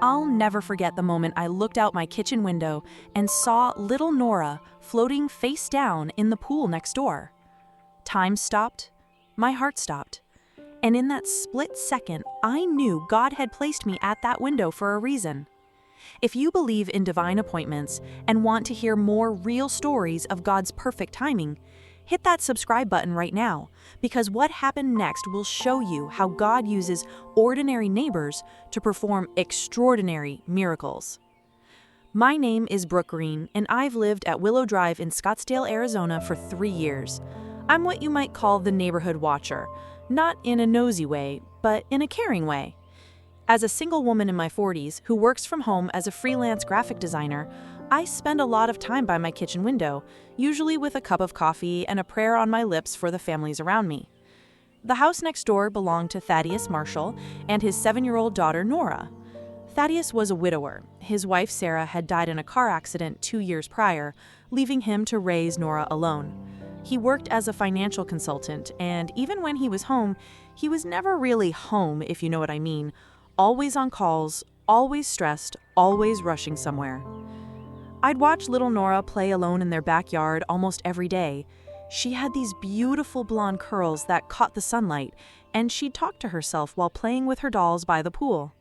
I'll never forget the moment I looked out my kitchen window and saw little Nora floating face down in the pool next door. Time stopped, my heart stopped, and in that split second, I knew God had placed me at that window for a reason. If you believe in divine appointments and want to hear more real stories of God's perfect timing, hit that subscribe button right now, because what happened next will show you how God uses ordinary neighbors to perform extraordinary miracles. My name is Brooke Green, and I've lived at Willow Drive in Scottsdale, Arizona for 3 years. I'm what you might call the neighborhood watcher, not in a nosy way, but in a caring way. As a single woman in my 40s who works from home as a freelance graphic designer, I spend a lot of time by my kitchen window, usually with a cup of coffee and a prayer on my lips for the families around me. The house next door belonged to Thaddeus Marshall and his 7-year-old daughter, Nora. Thaddeus was a widower. His wife, Sarah, had died in a car accident 2 years prior, leaving him to raise Nora alone. He worked as a financial consultant, and even when he was home, he was never really home, if you know what I mean. Always on calls, always stressed, always rushing somewhere. I'd watch little Nora play alone in their backyard almost every day. She had these beautiful blonde curls that caught the sunlight, and she'd talk to herself while playing with her dolls by the pool.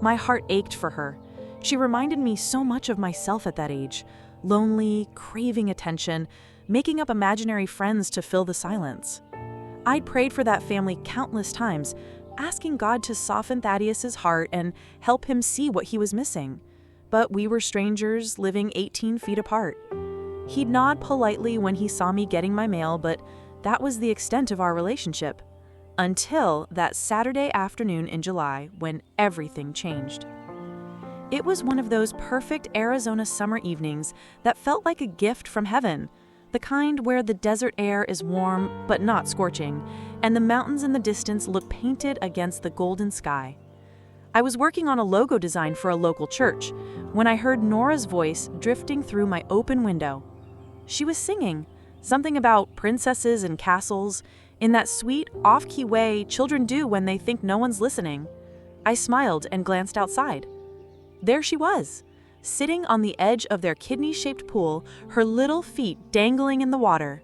My heart ached for her. She reminded me so much of myself at that age, lonely, craving attention, making up imaginary friends to fill the silence. I'd prayed for that family countless times, asking God to soften Thaddeus's heart and help him see what he was missing. But we were strangers living 18 feet apart. He'd nod politely when he saw me getting my mail, but that was the extent of our relationship. Until that Saturday afternoon in July when everything changed. It was one of those perfect Arizona summer evenings that felt like a gift from heaven, the kind where the desert air is warm but not scorching, and the mountains in the distance look painted against the golden sky. I was working on a logo design for a local church when I heard Nora's voice drifting through my open window. She was singing, something about princesses and castles, in that sweet, off-key way children do when they think no one's listening. I smiled and glanced outside. There she was, sitting on the edge of their kidney-shaped pool, her little feet dangling in the water.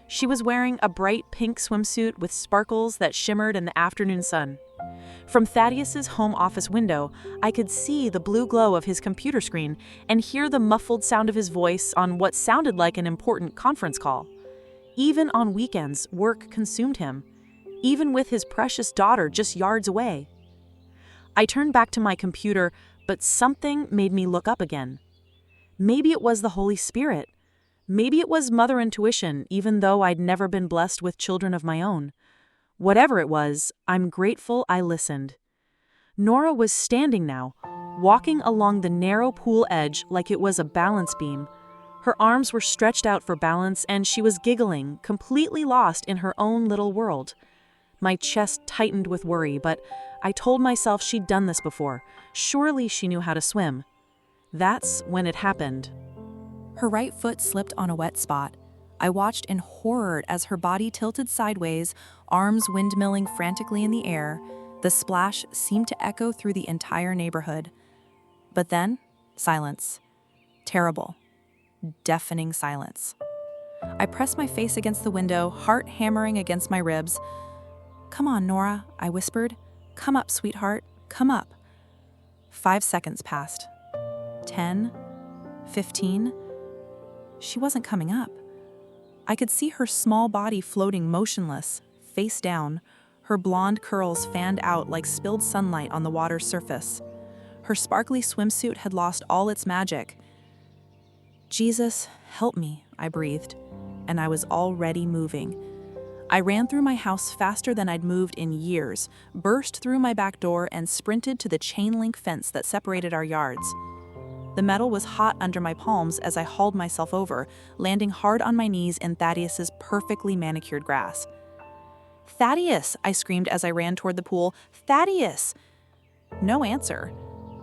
She was wearing a bright pink swimsuit with sparkles that shimmered in the afternoon sun. From Thaddeus's home office window, I could see the blue glow of his computer screen and hear the muffled sound of his voice on what sounded like an important conference call. Even on weekends, work consumed him, even with his precious daughter just yards away. I turned back to my computer, but something made me look up again. Maybe it was the Holy Spirit. Maybe it was mother intuition, even though I'd never been blessed with children of my own. Whatever it was, I'm grateful I listened. Nora was standing now, walking along the narrow pool edge like it was a balance beam. Her arms were stretched out for balance, and she was giggling, completely lost in her own little world. My chest tightened with worry, but I told myself she'd done this before. Surely she knew how to swim. That's when it happened. Her right foot slipped on a wet spot. I watched in horror as her body tilted sideways, arms windmilling frantically in the air. The splash seemed to echo through the entire neighborhood. But then, silence. Terrible, deafening silence. I pressed my face against the window, heart hammering against my ribs. "Come on, Nora," I whispered. "Come up, sweetheart, come up." 5 seconds passed. 10, 15. She wasn't coming up. I could see her small body floating motionless, face down, her blonde curls fanned out like spilled sunlight on the water's surface. Her sparkly swimsuit had lost all its magic. "Jesus, help me," I breathed, and I was already moving. I ran through my house faster than I'd moved in years, burst through my back door, and sprinted to the chain-link fence that separated our yards. The metal was hot under my palms as I hauled myself over, landing hard on my knees in Thaddeus's perfectly manicured grass. "Thaddeus!" I screamed as I ran toward the pool. "Thaddeus!" No answer.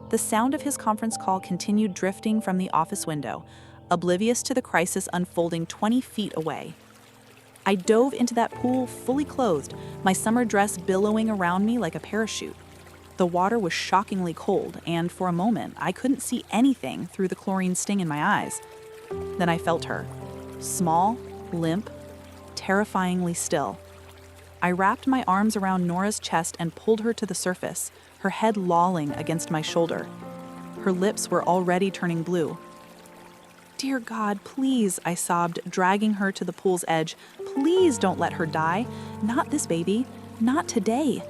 The sound of his conference call continued drifting from the office window, oblivious to the crisis unfolding 20 feet away. I dove into that pool fully clothed, my summer dress billowing around me like a parachute. The water was shockingly cold, and for a moment, I couldn't see anything through the chlorine sting in my eyes. Then I felt her. Small, limp, terrifyingly still. I wrapped my arms around Nora's chest and pulled her to the surface, her head lolling against my shoulder. Her lips were already turning blue. "Dear God, please," I sobbed, dragging her to the pool's edge. "Please don't let her die. Not this baby. Not today."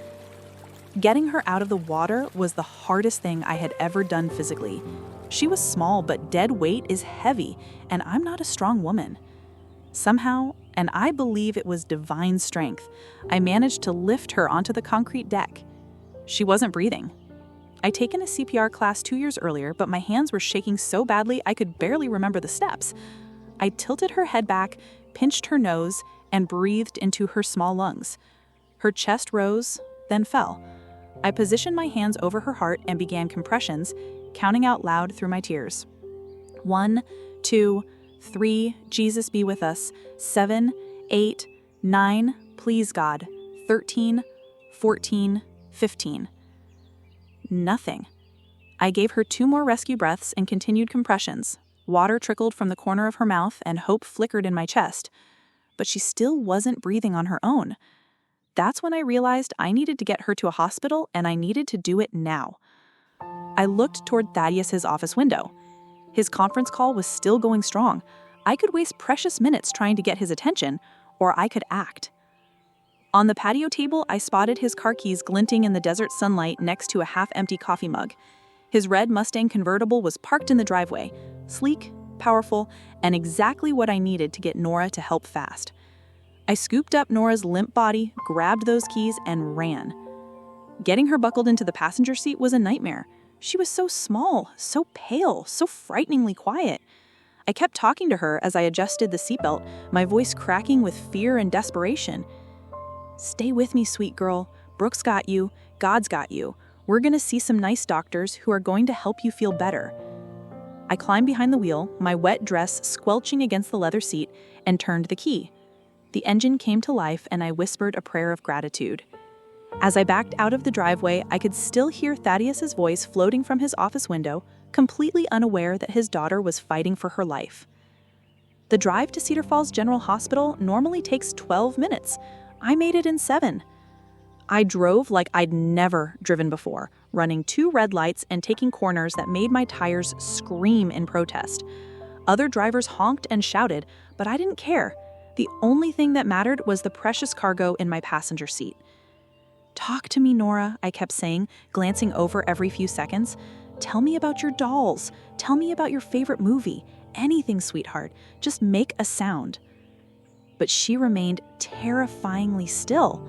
Getting her out of the water was the hardest thing I had ever done physically. She was small, but dead weight is heavy, and I'm not a strong woman. Somehow, and I believe it was divine strength, I managed to lift her onto the concrete deck. She wasn't breathing. I'd taken a CPR class 2 years earlier, but my hands were shaking so badly I could barely remember the steps. I tilted her head back, pinched her nose, and breathed into her small lungs. Her chest rose, then fell. I positioned my hands over her heart and began compressions, counting out loud through my tears. 1, 2, 3, Jesus be with us. 7, 8, 9, please God. 13, 14, 15. Nothing. I gave her 2 more rescue breaths and continued compressions. Water trickled from the corner of her mouth and hope flickered in my chest. But she still wasn't breathing on her own. That's when I realized I needed to get her to a hospital, and I needed to do it now. I looked toward Thaddeus's office window. His conference call was still going strong. I could waste precious minutes trying to get his attention, or I could act. On the patio table, I spotted his car keys glinting in the desert sunlight next to a half-empty coffee mug. His red Mustang convertible was parked in the driveway, sleek, powerful, and exactly what I needed to get Nora to help fast. I scooped up Nora's limp body, grabbed those keys, and ran. Getting her buckled into the passenger seat was a nightmare. She was so small, so pale, so frighteningly quiet. I kept talking to her as I adjusted the seatbelt, my voice cracking with fear and desperation. "Stay with me, sweet girl. Brooke's got you. God's got you. We're going to see some nice doctors who are going to help you feel better." I climbed behind the wheel, my wet dress squelching against the leather seat, and turned the key. The engine came to life, and I whispered a prayer of gratitude. As I backed out of the driveway, I could still hear Thaddeus's voice floating from his office window, completely unaware that his daughter was fighting for her life. The drive to Cedar Falls General Hospital normally takes 12 minutes. I made it in 7. I drove like I'd never driven before, running 2 red lights and taking corners that made my tires scream in protest. Other drivers honked and shouted, but I didn't care. The only thing that mattered was the precious cargo in my passenger seat. "Talk to me, Nora," I kept saying, glancing over every few seconds. "Tell me about your dolls. Tell me about your favorite movie. Anything, sweetheart. Just make a sound." But she remained terrifyingly still.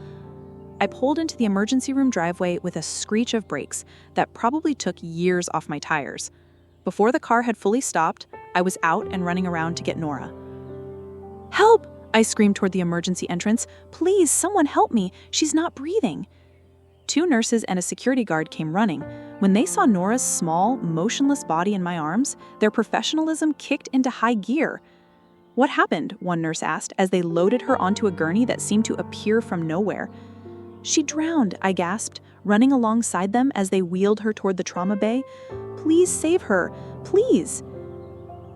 I pulled into the emergency room driveway with a screech of brakes that probably took years off my tires. Before the car had fully stopped, I was out and running around to get Nora. "Help!" I screamed toward the emergency entrance. "Please, someone help me. She's not breathing." 2 nurses and a security guard came running. When they saw Nora's small, motionless body in my arms, their professionalism kicked into high gear. "What happened?" one nurse asked as they loaded her onto a gurney that seemed to appear from nowhere. "She drowned," I gasped, running alongside them as they wheeled her toward the trauma bay. "Please save her, please."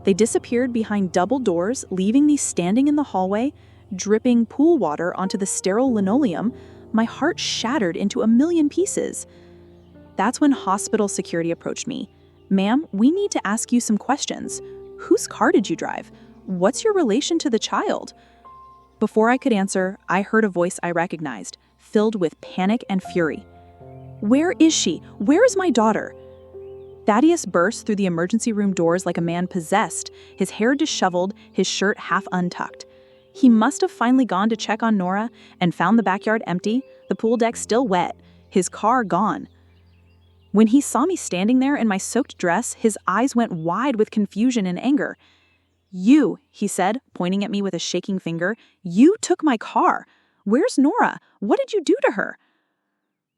They disappeared behind double doors, leaving me standing in the hallway, dripping pool water onto the sterile linoleum. My heart shattered into a million pieces. That's when hospital security approached me. "Ma'am, we need to ask you some questions. Whose car did you drive? What's your relation to the child?" Before I could answer, I heard a voice I recognized, filled with panic and fury. "Where is she? Where is my daughter?" Thaddeus burst through the emergency room doors like a man possessed, his hair disheveled, his shirt half untucked. He must have finally gone to check on Nora and found the backyard empty, the pool deck still wet, his car gone. When he saw me standing there in my soaked dress, his eyes went wide with confusion and anger. "You," he said, pointing at me with a shaking finger, "you took my car. Where's Nora? What did you do to her?"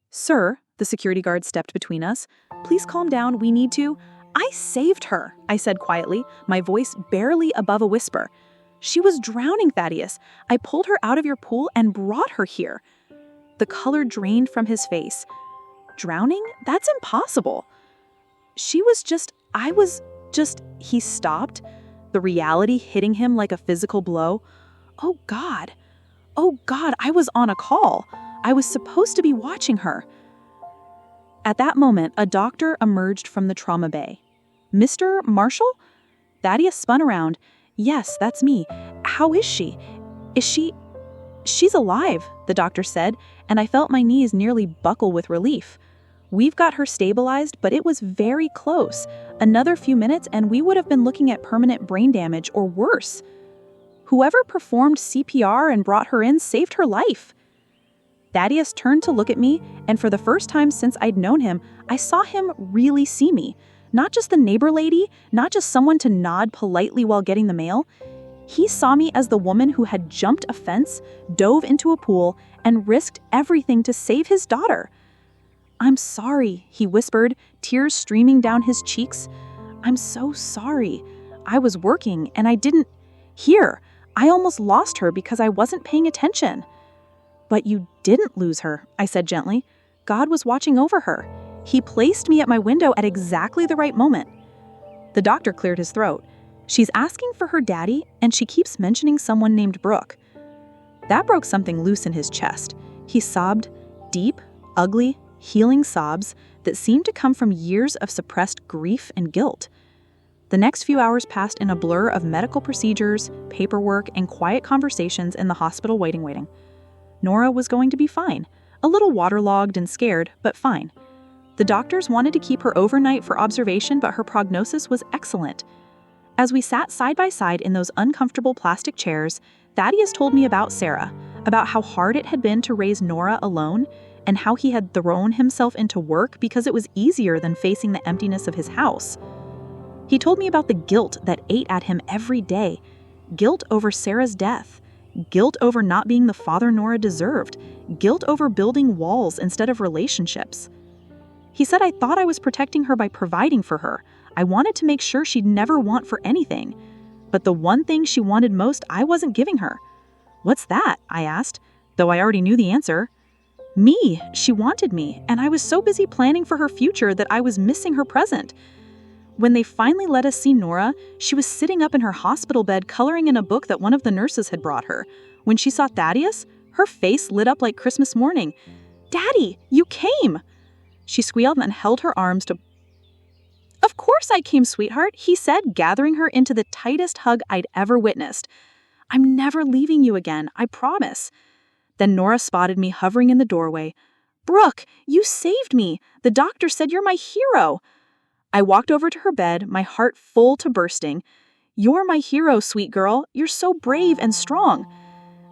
"Sir," the security guard stepped between us, "please calm down, we need to—" "I saved her," I said quietly, my voice barely above a whisper. "She was drowning, Thaddeus. I pulled her out of your pool and brought her here." The color drained from his face. drowning? That's impossible. He stopped, the reality hitting him like a physical blow. Oh God, I was on a call. I was supposed to be watching her. At that moment, a doctor emerged from the trauma bay. Mr. Marshall? Thaddeus spun around. Yes, that's me. How is she? She's alive, the doctor said, and I felt my knees nearly buckle with relief. We've got her stabilized, but it was very close. Another few minutes and we would have been looking at permanent brain damage or worse. Whoever performed CPR and brought her in saved her life. Thaddeus turned to look at me, and for the first time since I'd known him, I saw him really see me. Not just the neighbor lady, not just someone to nod politely while getting the mail. He saw me as the woman who had jumped a fence, dove into a pool, and risked everything to save his daughter. I'm sorry, he whispered, tears streaming down his cheeks. I'm so sorry. I was working and I didn't... Here, I almost lost her because I wasn't paying attention. But you didn't lose her, I said gently. God was watching over her. He placed me at my window at exactly the right moment. The doctor cleared his throat. She's asking for her daddy, and she keeps mentioning someone named Brooke. That broke something loose in his chest. He sobbed, deep, ugly, healing sobs that seemed to come from years of suppressed grief and guilt. The next few hours passed in a blur of medical procedures, paperwork, and quiet conversations in the hospital waiting. Nora was going to be fine, a little waterlogged and scared, but fine. The doctors wanted to keep her overnight for observation, but her prognosis was excellent. As we sat side by side in those uncomfortable plastic chairs, Thaddeus told me about Sarah, about how hard it had been to raise Nora alone, and how he had thrown himself into work because it was easier than facing the emptiness of his house. He told me about the guilt that ate at him every day, guilt over Sarah's death, guilt over not being the father Nora deserved, guilt over building walls instead of relationships. He said I thought I was protecting her by providing for her. I wanted to make sure she'd never want for anything. But the one thing she wanted most, I wasn't giving her. What's that? I asked, though I already knew the answer. Me. She wanted me, and I was so busy planning for her future that I was missing her present. When they finally let us see Nora, she was sitting up in her hospital bed coloring in a book that one of the nurses had brought her. When she saw Thaddeus, her face lit up like Christmas morning. Daddy, you came! She squealed and held her arms to... Of course I came, sweetheart, he said, gathering her into the tightest hug I'd ever witnessed. I'm never leaving you again, I promise. Then Nora spotted me hovering in the doorway. Brooke, you saved me. The doctor said you're my hero. I walked over to her bed, my heart full to bursting. You're my hero, sweet girl. You're so brave and strong.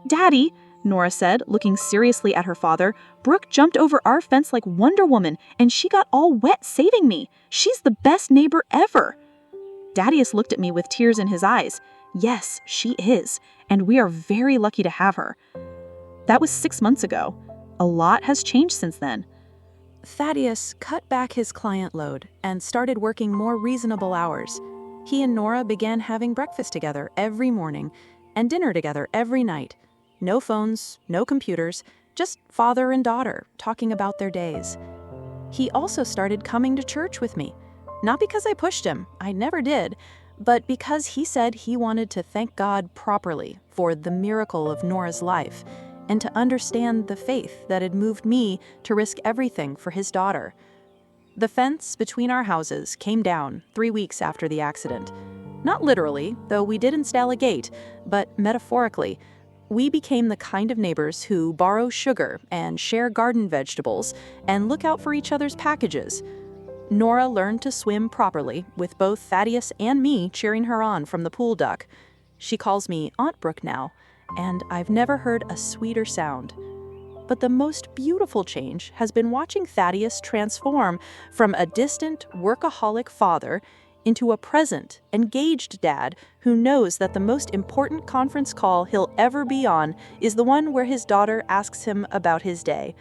Daddy, Nora said, looking seriously at her father, Brooke jumped over our fence like Wonder Woman, and she got all wet saving me. She's the best neighbor ever. Thaddeus looked at me with tears in his eyes. Yes, she is, and we are very lucky to have her. That was 6 months ago. A lot has changed since then. Thaddeus cut back his client load and started working more reasonable hours. He and Nora began having breakfast together every morning and dinner together every night. No phones, no computers, just father and daughter talking about their days. He also started coming to church with me. Not because I pushed him, I never did, but because he said he wanted to thank God properly for the miracle of Nora's life and to understand the faith that had moved me to risk everything for his daughter. The fence between our houses came down 3 weeks after the accident. Not literally, though we did install a gate, but metaphorically. We became the kind of neighbors who borrow sugar and share garden vegetables and look out for each other's packages. Nora learned to swim properly, with both Thaddeus and me cheering her on from the pool duck. She calls me Aunt Brooke now, and I've never heard a sweeter sound. But the most beautiful change has been watching Thaddeus transform from a distant, workaholic father into a present, engaged dad who knows that the most important conference call he'll ever be on is the one where his daughter asks him about his day.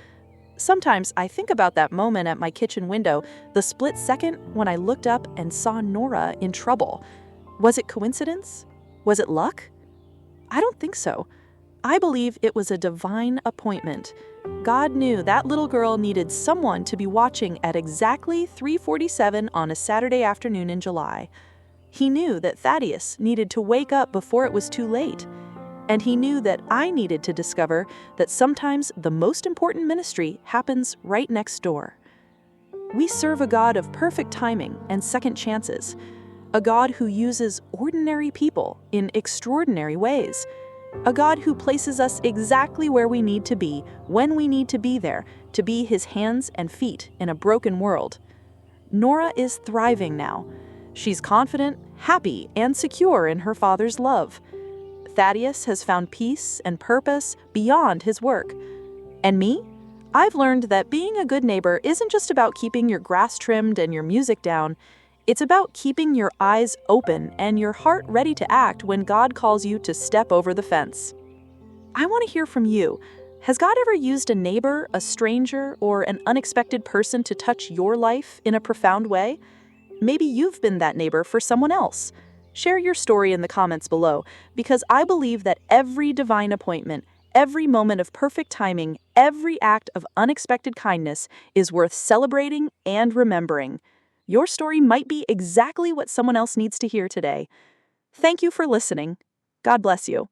Sometimes I think about that moment at my kitchen window, the split second when I looked up and saw Nora in trouble. Was it coincidence? Was it luck? I don't think so. I believe it was a divine appointment God knew that little girl needed someone to be watching at exactly 3:47 on a Saturday afternoon in July. He knew that Thaddeus needed to wake up before it was too late. And he knew that I needed to discover that sometimes the most important ministry happens right next door. We serve a God of perfect timing and second chances, a God who uses ordinary people in extraordinary ways, a God who places us exactly where we need to be, when we need to be there, to be his hands and feet in a broken world. Nora is thriving now. She's confident, happy, and secure in her father's love. Thaddeus has found peace and purpose beyond his work. And me? I've learned that being a good neighbor isn't just about keeping your grass trimmed and your music down. It's about keeping your eyes open and your heart ready to act when God calls you to step over the fence. I want to hear from you. Has God ever used a neighbor, a stranger, or an unexpected person to touch your life in a profound way? Maybe you've been that neighbor for someone else. Share your story in the comments below, because I believe that every divine appointment, every moment of perfect timing, every act of unexpected kindness is worth celebrating and remembering. Your story might be exactly what someone else needs to hear today. Thank you for listening. God bless you.